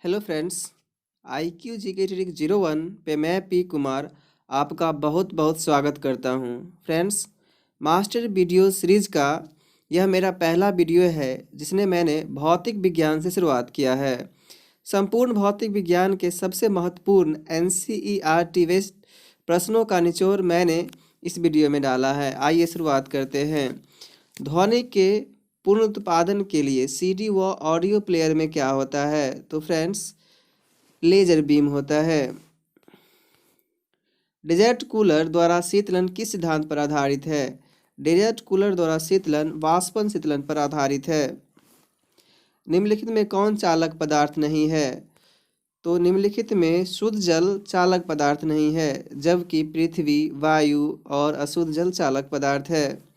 Hello friends. I Q जी के trick 01 पे मैं पी कुमार आपका बहुत बहुत स्वागत करता हूँ। फ्रेंड्स, मास्टर वीडियो सीरीज़ का यह मेरा पहला वीडियो है जिसने मैंने भौतिक विज्ञान से शुरुआत किया है। संपूर्ण भौतिक विज्ञान के सबसे महत्वपूर्ण NCERT वेस्ट प्रश्नों का निचोड़ मैंने इस वीडियो में डाला है। आइए शुरुआत करते हैं। ध्वनि के पूर्ण उत्पादन के लिए सीडी व ऑडियो प्लेयर में क्या होता है? तो फ्रेंड्स, लेजर बीम होता है। डेजर्ट कूलर द्वारा शीतलन किस सिद्धांत पर आधारित है? डेजर्ट कूलर द्वारा शीतलन वाष्पन शीतलन पर आधारित है। निम्नलिखित में कौन चालक पदार्थ नहीं है? तो निम्नलिखित में शुद्ध जल चालक पदार्थ नहीं है, जबकि पृथ्वी, वायु और अशुद्ध जल चालक पदार्थ है।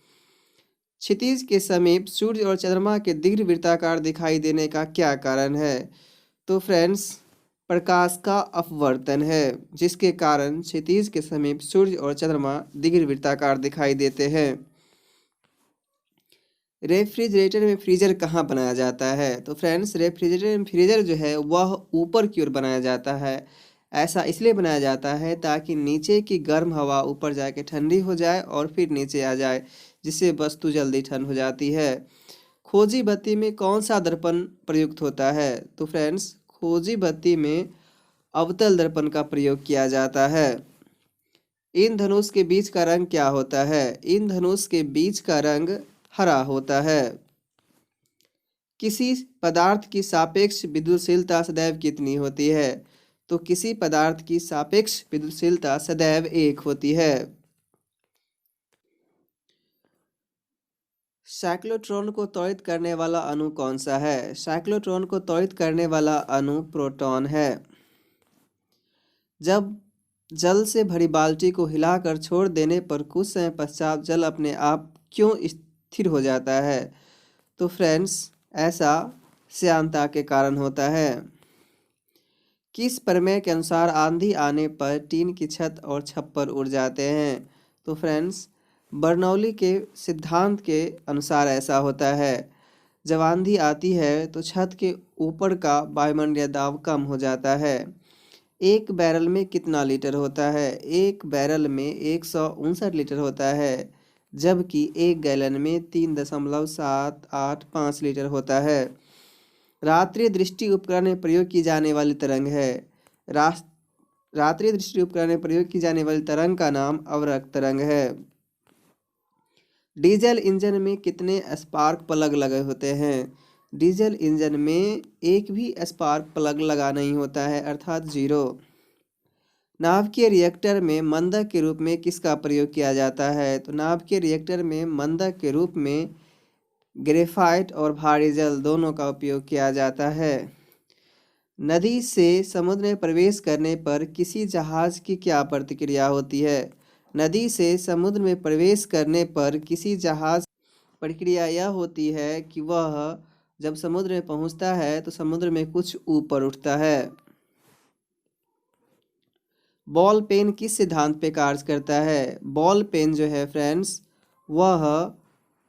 क्षितिज के समीप सूर्य और चंद्रमा के दीर्घवृत्ताकार दिखाई देने का क्या कारण है? तो फ्रेंड्स, प्रकाश का अपवर्तन है, जिसके कारण क्षितिज के समीप सूर्य और चंद्रमा दीर्घवृत्ताकार दिखाई देते हैं। रेफ्रिजरेटर में फ्रीजर कहाँ बनाया जाता है? तो फ्रेंड्स, रेफ्रिजरेटर में फ्रीजर जो है वह ऊपर की ओर बनाया जाता है। ऐसा इसलिए बनाया जाता है ताकि नीचे की गर्म हवा ऊपर जाके ठंडी हो जाए और फिर नीचे आ जाए, जिससे वस्तु जल्दी ठंड हो जाती है। खोजी बत्ती में कौन सा दर्पण प्रयुक्त होता है? तो फ्रेंड्स, खोजी बत्ती में अवतल दर्पण का प्रयोग किया जाता है। इंद्रधनुष के बीच का रंग क्या होता है? इंद्रधनुष के बीच का रंग हरा होता है। किसी पदार्थ की सापेक्ष विद्युतशीलता सदैव कितनी होती है? तो किसी पदार्थ की सापेक्ष विद्युतशीलता सदैव 1 होती है। साइक्लोट्रॉन को त्वरित करने वाला अणु कौन सा है? साइक्लोट्रॉन को त्वरित करने वाला अणु प्रोटॉन है। जब जल से भरी बाल्टी को हिलाकर छोड़ देने पर कुछ समय पश्चात जल अपने आप क्यों स्थिर हो जाता है? तो फ्रेंड्स, ऐसा श्यानता के कारण होता है। किस प्रमेय के अनुसार आंधी आने पर टीन की छत और छप्पर उड़ जाते हैं? तो फ्रेंड्स, बर्नौली के सिद्धांत के अनुसार ऐसा होता है। जब आंधी आती है तो छत के ऊपर का वायुमंडलीय दाब कम हो जाता है। एक बैरल में कितना लीटर होता है? एक बैरल में 159 लीटर होता है, जबकि एक गैलन में 3.785 लीटर होता है। रात्रि दृष्टि उपकरण में प्रयोग की जाने वाली तरंग है। रात्रि दृष्टि उपकरण में प्रयोग की जाने वाली तरंग का नाम अवरक्त तरंग है। डीजल इंजन में कितने स्पार्क प्लग लगे होते हैं? डीजल इंजन में एक भी स्पार्क प्लग लगा नहीं होता है, अर्थात 0। नाभिकीय रिएक्टर में मंदक के रूप में किसका प्रयोग किया जाता है? तो नाभिकीय रिएक्टर में मंदक के रूप में ग्रेफाइट और भारी जल दोनों का उपयोग किया जाता है। नदी से समुद्र में प्रवेश करने पर किसी जहाज की क्या प्रतिक्रिया होती है? नदी से समुद्र में प्रवेश करने पर किसी जहाज प्रक्रिया यह होती है कि वह जब समुद्र में पहुंचता है तो समुद्र में कुछ ऊपर उठता है। बॉल पेन किस सिद्धांत पे कार्य करता है? बॉल पेन जो है फ्रेंड्स, वह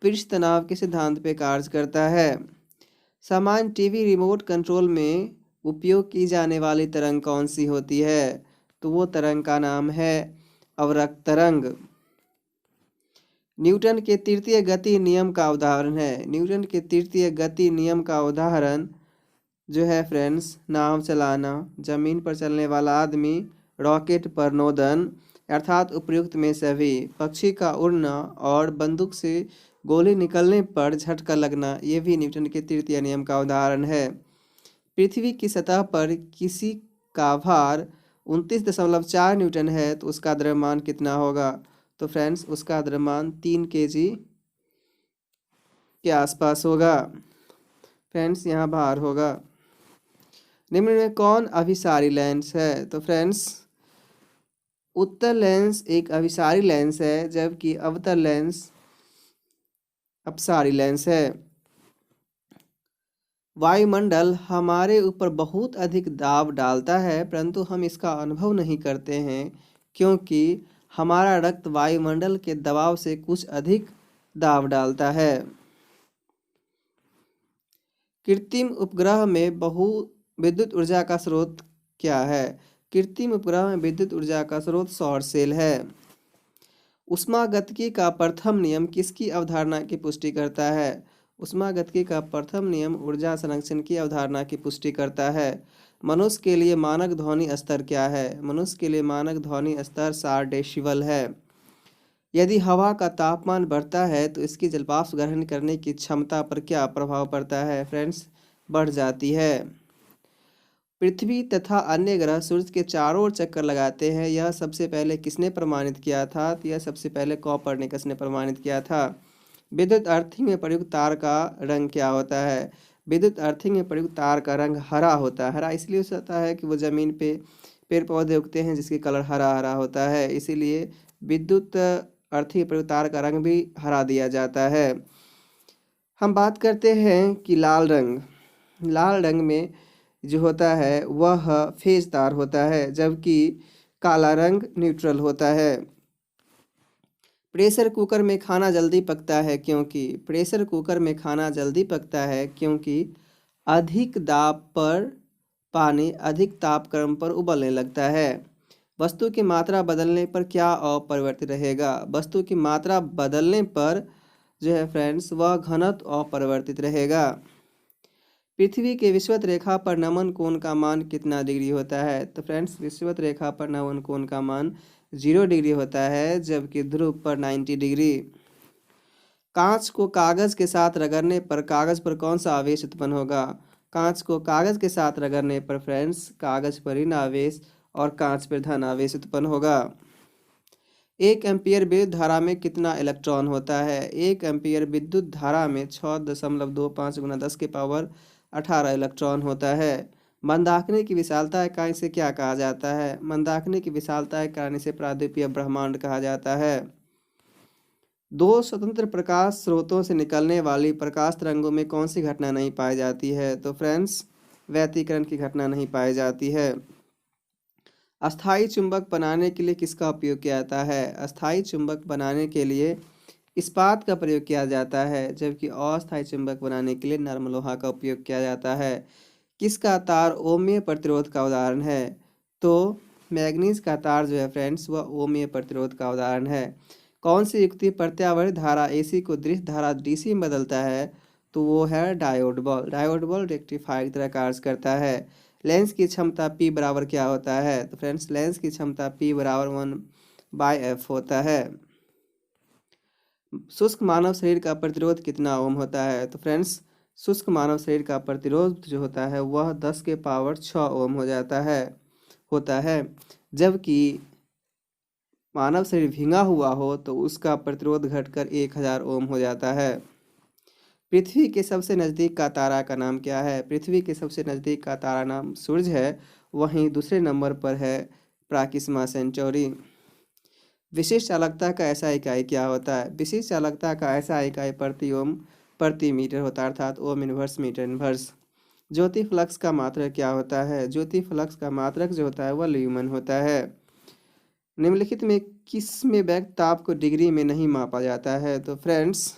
पृष्ठ तनाव के सिद्धांत पे कार्य करता है। सामान्य टीवी रिमोट कंट्रोल में उपयोग की जाने वाली तरंग कौन सी होती है? तो वो तरंग का नाम है अवरक्त तरंग। न्यूटन के तृतीय गति नियम का उदाहरण है। न्यूटन के तृतीय गति नियम का उदाहरण जो है फ्रेंड्स, नाव चलाना, जमीन पर चलने वाला आदमी, रॉकेट पर नोदन, अर्थात उपयुक्त में सभी, पक्षी का उड़ना और बंदूक से गोली निकलने पर झटका लगना, ये भी न्यूटन के तृतीय नियम का उदाहरण है। पृथ्वी की सतह पर किसी का भार 29.4 न्यूटन है तो उसका द्रव्यमान कितना होगा? तो फ्रेंड्स, उसका द्रव्यमान 3 kg के आसपास होगा। फ्रेंड्स, यहाँ भार होगा। निम्न में कौन अभिसारी लेंस है? तो फ्रेंड्स, उत्तल लेंस एक अभिसारी लेंस है, जबकि अवतल लेंस अपसारी लेंस है। वायुमंडल हमारे ऊपर बहुत अधिक दाब डालता है, परंतु हम इसका अनुभव नहीं करते हैं, क्योंकि हमारा रक्त वायुमंडल के दबाव से कुछ अधिक दाब डालता है। कृत्रिम उपग्रह में विद्युत ऊर्जा का स्रोत क्या है? कृत्रिम उपग्रह में विद्युत ऊर्जा का स्रोत सौर सेल है। ऊष्मागतिकी का प्रथम नियम किसकी अवधारणा की पुष्टि करता है? ऊष्मागतिकी का प्रथम नियम ऊर्जा संरक्षण की अवधारणा की पुष्टि करता है। मनुष्य के लिए मानक ध्वनि स्तर क्या है? मनुष्य के लिए मानक ध्वनि स्तर 60 डेसिबल है। यदि हवा का तापमान बढ़ता है तो इसकी जलवाष्प ग्रहण करने की क्षमता पर क्या प्रभाव पड़ता है? फ्रेंड्स, बढ़ जाती है। पृथ्वी तथा अन्य ग्रह सूर्य के चारों ओर चक्कर लगाते हैं, यह सबसे पहले किसने प्रमाणित किया था? तो यह सबसे पहले कॉपरनिकस ने प्रमाणित किया था। विद्युत अर्थिंग में प्रयुक्त तार का रंग क्या होता है? विद्युत अर्थिंग में प्रयुक्त तार का रंग हरा होता है। हरा इसलिए होता है कि वो जमीन पे पेड़ पौधे उगते हैं जिसकी कलर हरा हरा होता है, इसीलिए विद्युत अर्थिंग में प्रयुक्त तार का रंग भी हरा दिया जाता है। हम बात करते हैं कि लाल रंग। लाल रंग में जो होता है वह फेज तार होता है, जबकि काला रंग न्यूट्रल होता है। प्रेशर कुकर में खाना जल्दी पकता है क्योंकि प्रेशर कुकर में खाना जल्दी पकता है क्योंकि अधिक दाब पर पानी अधिक तापक्रम पर उबलने लगता है। वस्तु की मात्रा बदलने पर क्या अपरिवर्तित रहेगा? वस्तु की मात्रा बदलने पर जो है फ्रेंड्स वह घनत्व अपरिवर्तित रहेगा। पृथ्वी के विषुवत रेखा पर नमन कोण का मान कितना डिग्री होता है? तो फ्रेंड्स, विषुवत रेखा पर नमन कोण का मान 0 डिग्री होता है, जबकि ध्रुव पर 90 डिग्री। कांच को कागज के साथ रगड़ने पर कागज पर कौन सा आवेश उत्पन्न होगा? कांच को कागज के साथ रगड़ने पर फ्रेंड्स कागज पर ऋण आवेश और कांच पर धन आवेश उत्पन्न होगा। 1 एम्पीयर विद्युत धारा में कितना इलेक्ट्रॉन होता है? 1 एम्पीयर विद्युत धारा में 6.25 गुना 10 के पावर 18 इलेक्ट्रॉन होता है। मंदाकिनी की विशालता इकाई से क्या कहा जाता है? मंदाकिनी की विशालता इकाई से प्राद्वीपीय ब्रह्मांड कहा जाता है। दो स्वतंत्र प्रकाश स्रोतों से निकलने वाली प्रकाश तरंगों में कौन सी घटना नहीं पाई जाती है? तो फ्रेंड्स, व्यतिकरण की घटना नहीं पाई जाती है। अस्थायी चुंबक बनाने के लिए किसका उपयोग किया जाता है? अस्थायी चुंबक बनाने के लिए इस्पात का प्रयोग किया जाता है, जबकि अस्थायी चुंबक बनाने के लिए नरम लोहा का उपयोग किया जाता है। किसका तार ओमीय प्रतिरोध का उदाहरण है? तो मैग्नीज का तार जो है फ्रेंड्स वह ओमीय प्रतिरोध का उदाहरण है। कौन सी युक्ति प्रत्यावर्ती धारा एसी को दृश्य धारा डीसी में बदलता है? तो वो है डायोड बल। डायोड बल रेक्टिफायर की तरह कार्य करता है। लेंस की क्षमता P बराबर क्या होता है? तो फ्रेंड्स, लेंस की क्षमता P बराबर 1/f होता है। शुष्क मानव शरीर का प्रतिरोध कितना ओम होता है? तो फ्रेंड्स, शुष्क मानव शरीर का प्रतिरोध जो होता है वह 10 के पावर 6 ओम होता है, जबकि मानव शरीर भींगा हुआ हो तो उसका प्रतिरोध घटकर 1000 ओम हो जाता है। पृथ्वी के सबसे नज़दीक का तारा का नाम क्या है? पृथ्वी के सबसे नज़दीक का तारा नाम सूरज है, वहीं दूसरे नंबर पर है प्राकिस्मा सेंचुरी। विशिष्ट चालकता का ऐसा इकाई क्या होता है? विशिष्ट चालकता का ऐसा इकाई प्रति ओम प्रति मीटर होता है, अर्थात ओम इनवर्स मीटर इनवर्स। ज्योति फ्लक्स का मात्रक क्या होता है? ज्योति फ्लक्स का मात्रक जो होता है वह ल्यूमन होता है। निम्नलिखित में किस में व्यक्त ताप को डिग्री में नहीं मापा जाता है? तो फ्रेंड्स,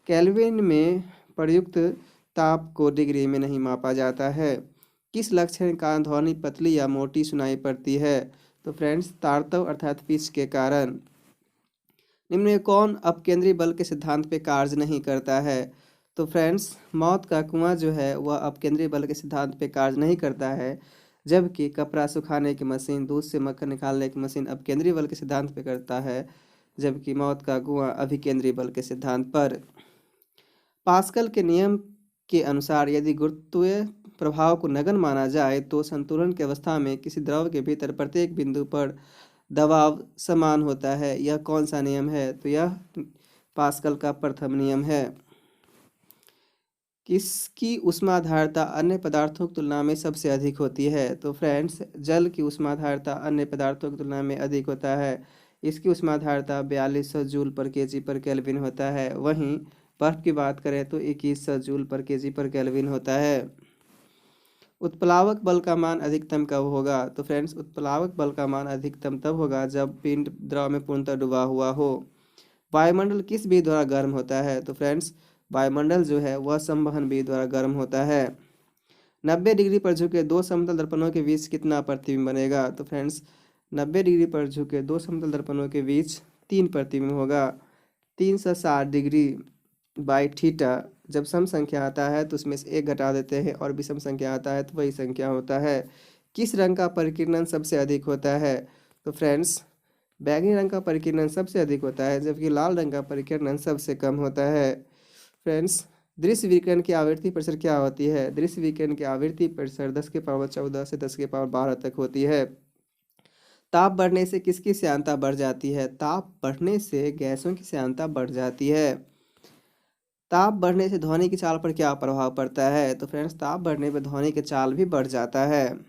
केल्विन में प्रयुक्त ताप को डिग्री में नहीं मापा जाता है। किस लक्षण के कारण ध्वनि पतली या मोटी सुनाई पड़ती है? तो फ्रेंड्स, तारतव अर्थात पिच के कारण। निम्न में कौन अपकेंद्री बल के सिद्धांत पे कार्य नहीं करता है? तो फ्रेंड्स, मौत का कुआं जो है वह अपकेंद्री बल के सिद्धांत पे कार्य नहीं करता है, जबकि कपड़ा सुखाने की मशीन, दूध से मक्खन निकालने की मशीन अपकेंद्री बल के सिद्धांत पे करता है, जबकि मौत का कुआं अभिकेंद्री बल के सिद्धांत पर। पास्कल के नियम के अनुसार यदि गुरुत्वीय प्रभाव को नगण्य माना जाए तो संतुलन की अवस्था में किसी द्रव के भीतर प्रत्येक बिंदु पर दबाव समान होता है। यह कौन सा नियम है? तो यह पास्कल का प्रथम नियम है। किसकी ऊष्माधारता अन्य पदार्थों की तुलना में सबसे अधिक होती है? तो फ्रेंड्स, जल की ऊष्माधारता अन्य पदार्थों की तुलना में अधिक होता है। इसकी ऊष्माधारता 4200 जूल पर केजी पर केल्विन होता है। वहीं बर्फ की बात करें तो 2100 जूल पर केजी पर केल्विन होता है। उत्प्लावक बल का मान अधिकतम कब होगा? तो फ्रेंड्स, उत्प्लावक बल का मान अधिकतम तब होगा जब पिंड द्रव में पूर्णतः डूबा हुआ हो। वायुमंडल किस विधि द्वारा गर्म होता है? तो फ्रेंड्स, वायुमंडल जो है वह संवहन विधि द्वारा गर्म होता है। 90 डिग्री पर झुके दो समतल दर्पणों के बीच कितना प्रतिबिंब बनेगा? तो फ्रेंड्स 90 डिग्री पर झुके दो समतल दर्पणों के बीच 3 प्रतिबिंब होगा। 360 डिग्री बाई थीटा। जब सम संख्या आता है तो उसमें से एक घटा देते हैं और विषम संख्या आता है तो वही संख्या होता है। किस रंग का परिकीर्णन सबसे अधिक होता है? तो फ्रेंड्स बैंगनी रंग का परिकीर्णन सबसे अधिक होता है, जबकि लाल रंग का परिकीर्णन सबसे कम होता है। फ्रेंड्स दृश्य विकिरण की आवृत्ति परिसर क्या होती है? दृश्य विकिरण की आवृत्ति परिसर 10⁻14 से 10⁻12 तक होती है। ताप बढ़ने से किसकी श्यानता बढ़ जाती है? ताप बढ़ने से गैसों की श्यानता बढ़ जाती है। ताप बढ़ने से ध्वनि की चाल पर क्या प्रभाव पड़ता है? तो फ्रेंड्स ताप बढ़ने पर ध्वनि की चाल भी बढ़ जाता है।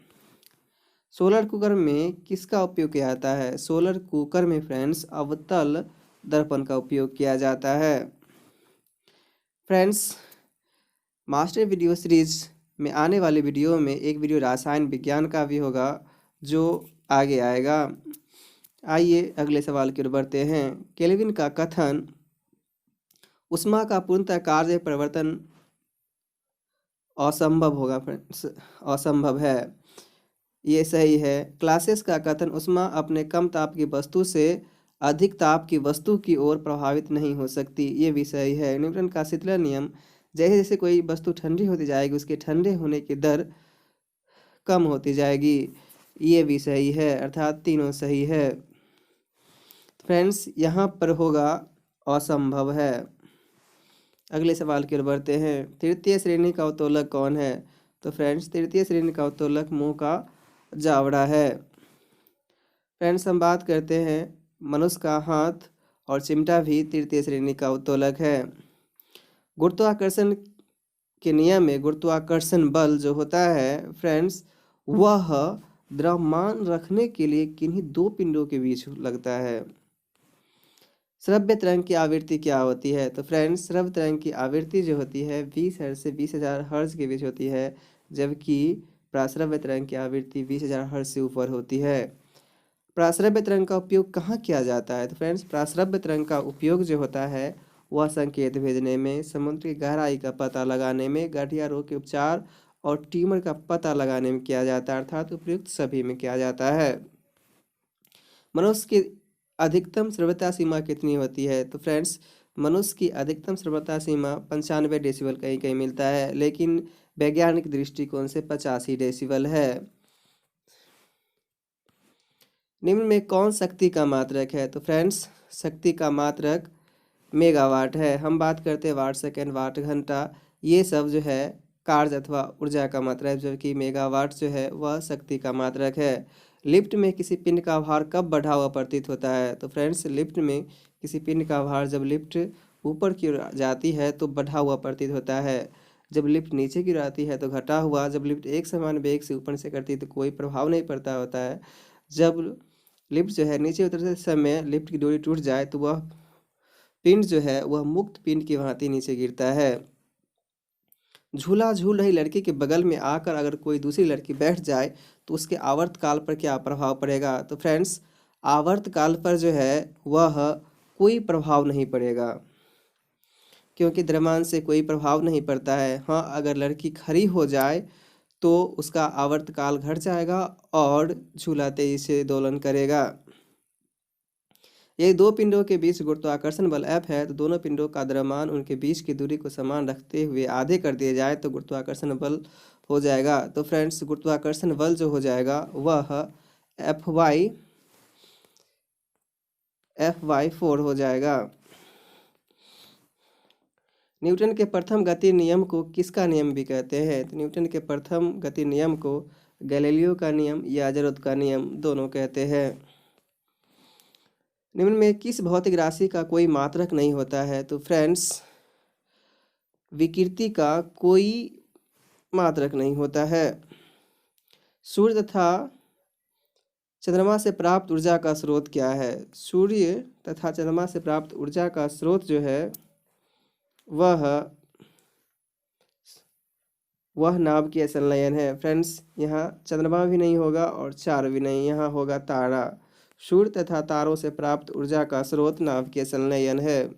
सोलर कुकर में किसका उपयोग किया जाता है? सोलर कुकर में फ्रेंड्स अवतल दर्पण का उपयोग किया जाता है। फ्रेंड्स मास्टर वीडियो सीरीज में आने वाले वीडियो में एक वीडियो रसायन विज्ञान का भी होगा जो आगे आएगा। आइए अगले सवाल की ओर बढ़ते हैं। केल्विन का कथन ऊष्मा का पूर्णतः कार्य परिवर्तन असंभव होगा फ्रेंड्स, असंभव है, ये सही है। क्लासियस का कथन ऊष्मा अपने कम ताप की वस्तु से अधिक ताप की वस्तु की ओर प्रभावित नहीं हो सकती, ये भी सही है। न्यूटन का शीतलन नियम जैसे जैसे कोई वस्तु ठंडी होती जाएगी उसके ठंडे होने की दर कम होती जाएगी, ये भी सही है, अर्थात तीनों सही है। फ्रेंड्स यहाँ पर होगा असंभव है। अगले सवाल की ओर बढ़ते हैं। तृतीय श्रेणी का उत्तोलक कौन है? तो फ्रेंड्स तृतीय श्रेणी का उत्तोलक मुंह का जावड़ा है। फ्रेंड्स हम बात करते हैं मनुष्य का हाथ और चिमटा भी तृतीय श्रेणी का उत्तोलक है। गुरुत्वाकर्षण के नियम में गुरुत्वाकर्षण बल जो होता है फ्रेंड्स वह द्रव्यमान रखने के लिए किन्हीं दो पिंडों के बीच लगता है। श्रव्य तरंग की आवृत्ति क्या होती है? तो फ्रेंड्स श्रव्य तरंग की आवृत्ति जो होती है 20 हर्ट्ज से 20,000 हर्ट्ज के बीच होती है, जबकि प्राश्रव्य तरंग की आवृत्ति 20,000 हर्ट्ज से ऊपर होती है। प्राश्रव्य तरंग का उपयोग कहाँ किया जाता है? तो फ्रेंड्स प्राश्रव्य तरंग का उपयोग जो होता है वह संकेत भेजने में, समुद्र की गहराई का पता लगाने में, गठिया रोग के उपचार और ट्यूमर का पता लगाने में किया जाता है, अर्थात उपयुक्त सभी में किया जाता है। मनुष्य की अधिकतम श्रव्यता सीमा कितनी होती है? तो फ्रेंड्स मनुष्य की अधिकतम श्रव्यता सीमा 95 डेसिबल कहीं कहीं मिलता है, लेकिन वैज्ञानिक दृष्टिकोण से 85 डेसिबल है। निम्न में कौन शक्ति का मात्रक है? तो फ्रेंड्स शक्ति का मात्रक मेगावाट है। हम बात करते हैं वाट सेकेंड, वाट घंटा, ये सब जो है कार्य अथवा ऊर्जा का मात्रक है, जबकि मेगावाट जो है वह शक्ति का मात्रक है। लिफ्ट में किसी पिंड का भार कब बढ़ा हुआ प्रतीत होता है? तो फ्रेंड्स लिफ्ट में किसी पिंड का भार जब लिफ्ट ऊपर की ओर जाती है तो बढ़ा हुआ प्रतीत होता है, जब लिफ्ट नीचे की ओर आती है तो घटा हुआ। जब लिफ्ट एक समान वेग से ऊपर से करती है तो कोई प्रभाव नहीं पड़ता होता है। जब लिफ्ट जो है नीचे उतरते समय लिफ्ट की डोरी टूट जाए तो वह पिंड जो है वह मुक्त पिंड की भांति नीचे गिरता है। झूला झूल रही लड़की के बगल में आकर अगर कोई दूसरी लड़की बैठ जाए तो उसके आवर्तकाल पर क्या प्रभाव पड़ेगा? तो फ्रेंड्स आवर्तकाल पर जो है वह कोई प्रभाव नहीं पड़ेगा, क्योंकि द्रव्यमान से कोई प्रभाव नहीं पड़ता है। हाँ अगर लड़की खड़ी हो जाए तो उसका आवर्तकाल घट जाएगा और झूला तेजी से दोलन करेगा। यदि दो पिंडों के बीच गुरुत्वाकर्षण बल F है तो दोनों पिंडों का द्रव्यमान उनके बीच की दूरी को समान रखते हुए आधे कर दिया जाए तो गुरुत्वाकर्षण बल हो जाएगा। तो फ्रेंड्स गुरुत्वाकर्षण बल जो हो जाएगा वह Fy4 हो जाएगा। न्यूटन के प्रथम गति नियम को किसका नियम भी कहते हैं? तो न्यूटन के प्रथम गति नियम को गैलीलियो का नियम या जरूरत का नियम दोनों कहते हैं। निम्न में किस भौतिक राशि का कोई मात्रक नहीं होता है? तो फ्रेंड्स विकृति का कोई मात्रक नहीं होता है। सूर्य तथा चंद्रमा से प्राप्त ऊर्जा का स्रोत क्या है? सूर्य तथा चंद्रमा से प्राप्त ऊर्जा का स्रोत जो है वह नाभिकीय संलयन है। फ्रेंड्स यहाँ चंद्रमा भी नहीं होगा और चार भी नहीं, यहाँ होगा तारा। सूर्य तथा तारों से प्राप्त ऊर्जा का स्रोत नाभिकीय संलयन है।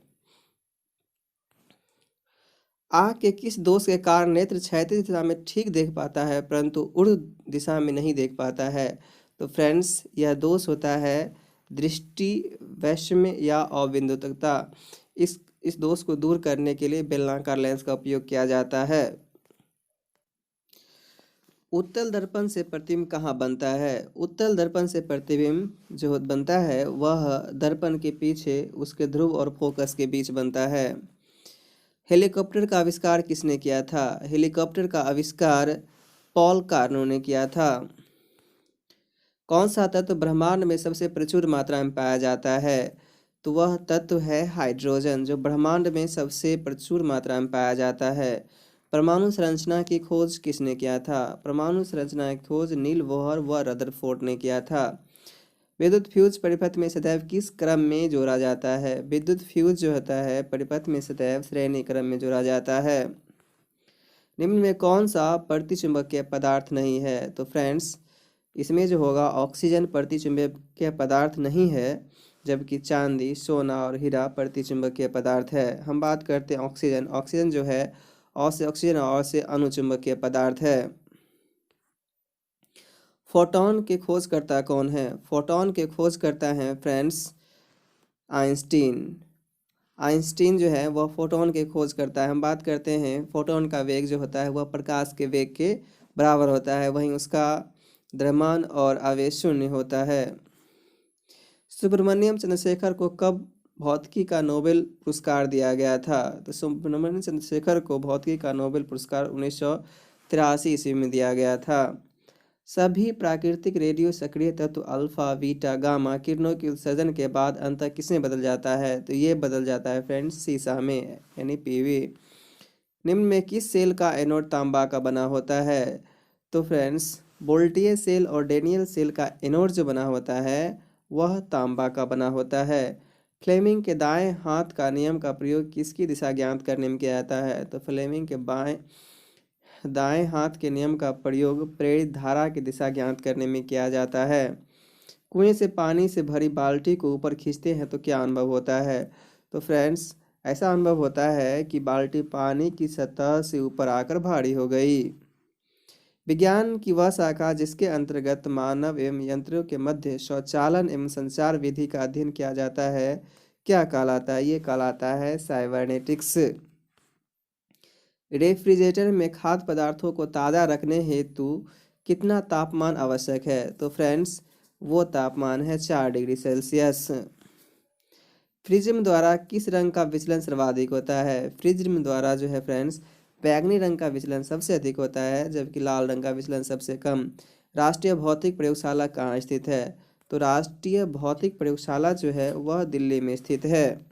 आँख के किस दोष के कारण नेत्र क्षैतिज दिशा में ठीक देख पाता है परंतु ऊर्ध्व दिशा में नहीं देख पाता है? तो फ्रेंड्स यह दोष होता है दृष्टि वैषम्य या अबिंदुतकता। इस दोष को दूर करने के लिए बेलनाकार लेंस का उपयोग किया जाता है। उत्तल दर्पण से प्रतिबिंब कहाँ बनता है? उत्तल दर्पण से प्रतिबिंब जो बनता है वह दर्पण के पीछे उसके ध्रुव और फोकस के बीच बनता है। हेलीकॉप्टर का आविष्कार किसने किया था? हेलीकॉप्टर का आविष्कार पॉल कार्नो ने किया था। कौन सा तत्व ब्रह्मांड में सबसे प्रचुर मात्रा में पाया जाता है? तो वह तत्व है हाइड्रोजन, जो ब्रह्मांड में सबसे प्रचुर मात्रा में पाया जाता है। परमाणु संरचना की खोज किसने किया था? परमाणु संरचना की खोज नील बोहर व रदरफोर्ड ने किया था। विद्युत फ्यूज परिपथ में सदैव किस क्रम में जोड़ा जाता है? विद्युत फ्यूज जो होता है परिपथ में सदैव श्रेणी क्रम में जोड़ा जाता है। निम्न में कौन सा प्रतिचुंबकीय पदार्थ नहीं है? तो फ्रेंड्स इसमें जो होगा ऑक्सीजन प्रतिचुंबकीय पदार्थ नहीं है, जबकि चांदी, सोना और हीरा प्रतिचुंबकीय पदार्थ है। हम बात करते हैं ऑक्सीजन। ऑक्सीजन जो है और से ऑक्सीजन और से अनुचुंबकीय पदार्थ है। फोटॉन के खोजकर्ता कौन है? फोटॉन के खोजकर्ता हैं फ्रेंड्स आइंस्टीन। आइंस्टीन जो है वह फोटॉन के खोज करता है। हम बात करते हैं फोटॉन का वेग जो होता है वह प्रकाश के वेग के बराबर होता है, वहीं उसका द्रव्यमान और आवेश शून्य होता है। सुब्रमण्यम चंद्रशेखर को कब भौतिकी का नोबेल पुरस्कार दिया गया था? तो सुब्रमण्यम चंद्रशेखर को भौतिकी का नोबेल पुरस्कार 1983 ईस्वी में दिया गया था। सभी प्राकृतिक रेडियो सक्रिय तत्व अल्फा, बीटा, गामा किरणों के उत्सर्जन के बाद अंततः किसमें बदल जाता है? तो ये बदल जाता है फ्रेंड्स सीसा में, यानी पीवी। निम्न में किस सेल का एनोड तांबा का बना होता है? तो फ्रेंड्स बोल्टियर सेल और डेनियल सेल का एनोड जो बना होता है वह तांबा का बना होता है। फ्लेमिंग के दाएं हाथ का नियम का प्रयोग किसकी दिशा ज्ञात करने में किया जाता है? तो फ्लेमिंग के दाएं हाथ के नियम का प्रयोग प्रेरित धारा की दिशा ज्ञात करने में किया जाता है। कुएं से पानी से भरी बाल्टी को ऊपर खींचते हैं तो क्या अनुभव होता है? तो फ्रेंड्स ऐसा अनुभव होता है कि बाल्टी पानी की सतह से ऊपर आकर भारी हो गई। विज्ञान की वह शाखा जिसके अंतर्गत मानव एवं यंत्रों के मध्य स्वचालन एवं संचार विधि का अध्ययन किया जाता है क्या कहलाता है? ये कहलाता है साइबरनेटिक्स। रेफ्रिजरेटर में खाद्य पदार्थों को ताज़ा रखने हेतु कितना तापमान आवश्यक है? तो फ्रेंड्स वो तापमान है 4 डिग्री सेल्सियस। प्रिज्म द्वारा किस रंग का विचलन सर्वाधिक होता है? प्रिज्म द्वारा जो है फ्रेंड्स बैंगनी रंग का विचलन सबसे अधिक होता है, जबकि लाल रंग का विचलन सबसे कम। राष्ट्रीय भौतिक प्रयोगशाला कहाँ स्थित है? तो राष्ट्रीय भौतिक प्रयोगशाला जो है वह दिल्ली में स्थित है।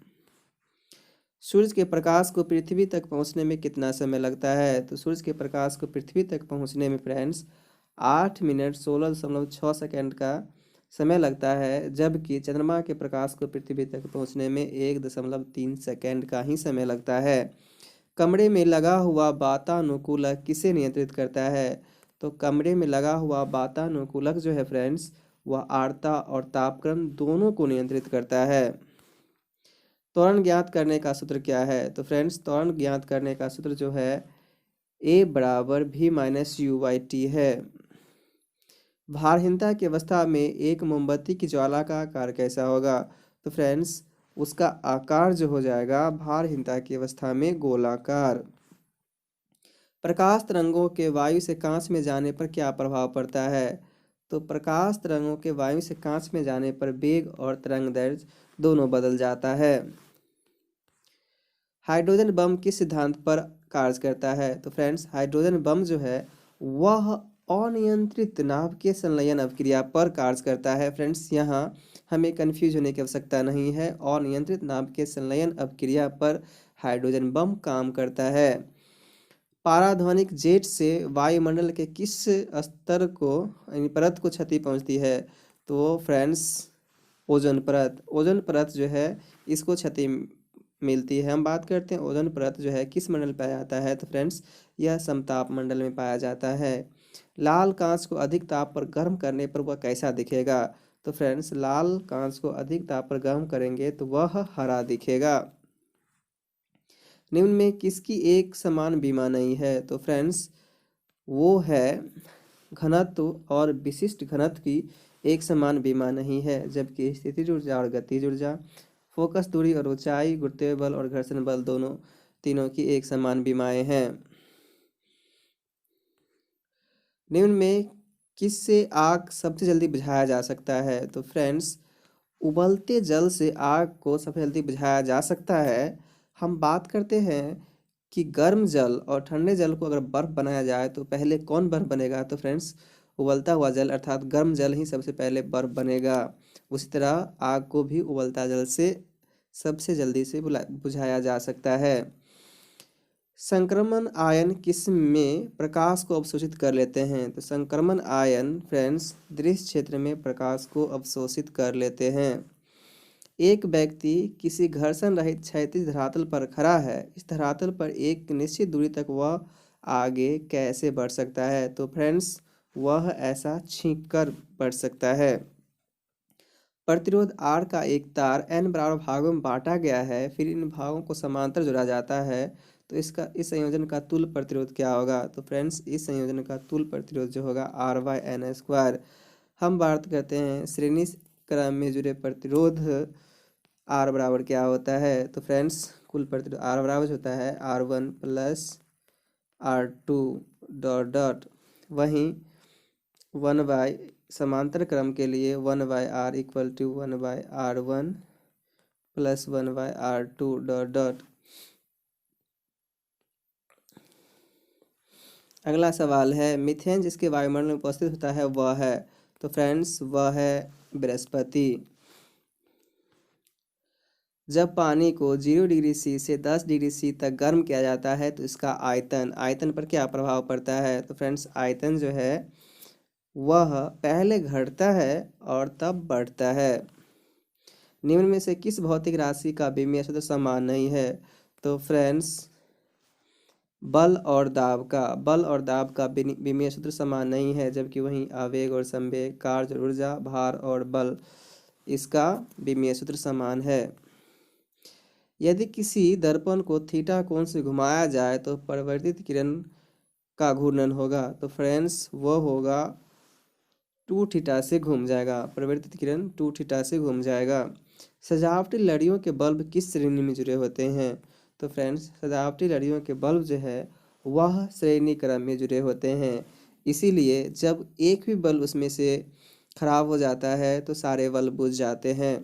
सूर्य के प्रकाश को पृथ्वी तक पहुंचने में कितना समय लगता है? तो सूर्य के प्रकाश को पृथ्वी तक पहुंचने में फ्रेंड्स 8 मिनट 16.6 सेकंड का समय लगता है, जबकि चंद्रमा के प्रकाश को पृथ्वी तक पहुंचने में 1.3 सेकंड का ही समय लगता है। कमरे में लगा हुआ वातानुकूलक किसे नियंत्रित करता है? तो कमरे में लगा हुआ वातानुकूलक जो है फ्रेंड्स वह आर्द्रता और तापक्रम दोनों को नियंत्रित करता है। त्वरण ज्ञात करने का सूत्र क्या है? तो फ्रेंड्स त्वरण ज्ञात करने का सूत्र जो है A बराबर V-U/T है। भारहीनता की अवस्था में एक मोमबत्ती की ज्वाला का आकार कैसा होगा? तो फ्रेंड्स उसका आकार जो हो जाएगा भारहीनता की अवस्था में गोलाकार। प्रकाश तरंगों के वायु से कांच में जाने पर क्या प्रभाव पड़ता है? तो प्रकाश तरंगों के वायु से कांच में जाने पर वेग और तरंग दैर्ध्य दोनों बदल जाता है। हाइड्रोजन बम किस सिद्धांत पर कार्य करता है? तो फ्रेंड्स हाइड्रोजन बम जो है वह अनियंत्रित नाभिकीय संलयन अभिक्रिया पर कार्य करता है। फ्रेंड्स यहाँ हमें कंफ्यूज होने की आवश्यकता नहीं है, अनियंत्रित नाभिकीय संलयन अभिक्रिया पर हाइड्रोजन बम काम करता है। पाराध्वनिक जेट से वायुमंडल के किस स्तर को यानी परत को क्षति पहुंचती है? तो फ्रेंड्स ओजोन परत। ओजोन परत जो है इसको क्षति मिलती है। हम बात करते हैं ओजोन परत जो है किस मंडल में पाया जाता है? तो फ्रेंड्स यह समताप मंडल में पाया जाता है। लाल कांच को अधिक ताप पर गर्म करने पर वह कैसा दिखेगा? तो फ्रेंड्स लाल कांच को अधिक ताप पर गर्म करेंगे तो वह हरा दिखेगा। निम्न में किसकी एक समान बीमा नहीं है? तो फ्रेंड्स वो है घनत्व और विशिष्ट घनत्व की एक समान बीमा नहीं है, जबकि स्थितिज ऊर्जा और गतिज ऊर्जा, फोकस दूरी और ऊंचाई, गुरुत्वीय बल और घर्षण बल दोनों तीनों की एक समान बीमाएं हैं। निम्न में किससे आग सबसे जल्दी बुझाया जा सकता है? तो फ्रेंड्स उबलते जल से आग को सबसे जल्दी बुझाया जा सकता है। हम बात करते हैं कि गर्म जल और ठंडे जल को अगर बर्फ बनाया जाए तो पहले कौन बर्फ बनेगा? तो फ्रेंड्स उबलता हुआ जल अर्थात गर्म जल ही सबसे पहले बर्फ बनेगा। उसी तरह आग को भी उबलता जल से सबसे जल्दी से बुझाया जा सकता है। संक्रमण आयन किस में प्रकाश को अवशोषित कर लेते हैं? तो संक्रमण आयन फ्रेंड्स दृश्य क्षेत्र में प्रकाश को अवशोषित कर लेते हैं। एक व्यक्ति किसी घर्षण रहित क्षैतिज धरातल पर खड़ा है। इस धरातल पर एक निश्चित दूरी तक वह आगे कैसे बढ़ सकता है? तो फ्रेंड्स वह ऐसा छींक कर बढ़ सकता है। प्रतिरोध R का एक तार n बराबर भागों में बांटा गया है, फिर इन भागों को समांतर जोड़ा जाता है, तो इस संयोजन का तुल्य प्रतिरोध क्या होगा? तो फ्रेंड्स इस संयोजन का तुल्य प्रतिरोध जो होगा R/n²। हम बात करते हैं श्रेणी क्रम में जुड़े प्रतिरोध R बराबर क्या होता है? तो फ्रेंड्स कुल प्रतिरोध R बराबर होता है R1 + R2 डॉट डॉट, वहीं 1/, समांतर क्रम के लिए 1/R = 1/R1 + 1/R2 dot dot. अगला सवाल है मीथेन जिसके वायुमंडल में उपस्थित होता है वह है? तो फ्रेंड्स वह है बृहस्पति। जब पानी को 0 डिग्री C से 10 डिग्री C तक गर्म किया जाता है तो इसका आयतन पर क्या प्रभाव पड़ता है? तो फ्रेंड्स आयतन जो है वह पहले घटता है और तब बढ़ता है। निम्न में से किस भौतिक राशि का विमीय सूत्र समान नहीं है? तो फ्रेंड्स बल और दाब का विमीय सूत्र समान नहीं है, जबकि वहीं आवेग और संवेग, कार्य और ऊर्जा, भार और बल, इसका विमीय सूत्र समान है। यदि किसी दर्पण को थीटा कोण से घुमाया जाए तो परिवर्तित किरण का घूर्णन होगा। तो फ्रेंड्स वह होगा 2θ से घूम जाएगा, परिवर्तित किरण 2θ से घूम जाएगा। सजावटी लड़ियों के बल्ब किस श्रेणी में जुड़े होते हैं? तो फ्रेंड्स सजावटी लड़ियों के बल्ब जो है वह श्रेणी क्रम में जुड़े होते हैं, इसीलिए जब एक भी बल्ब उसमें से खराब हो जाता है तो सारे बल्ब बुझ जाते हैं।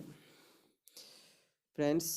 फ्रेंड्स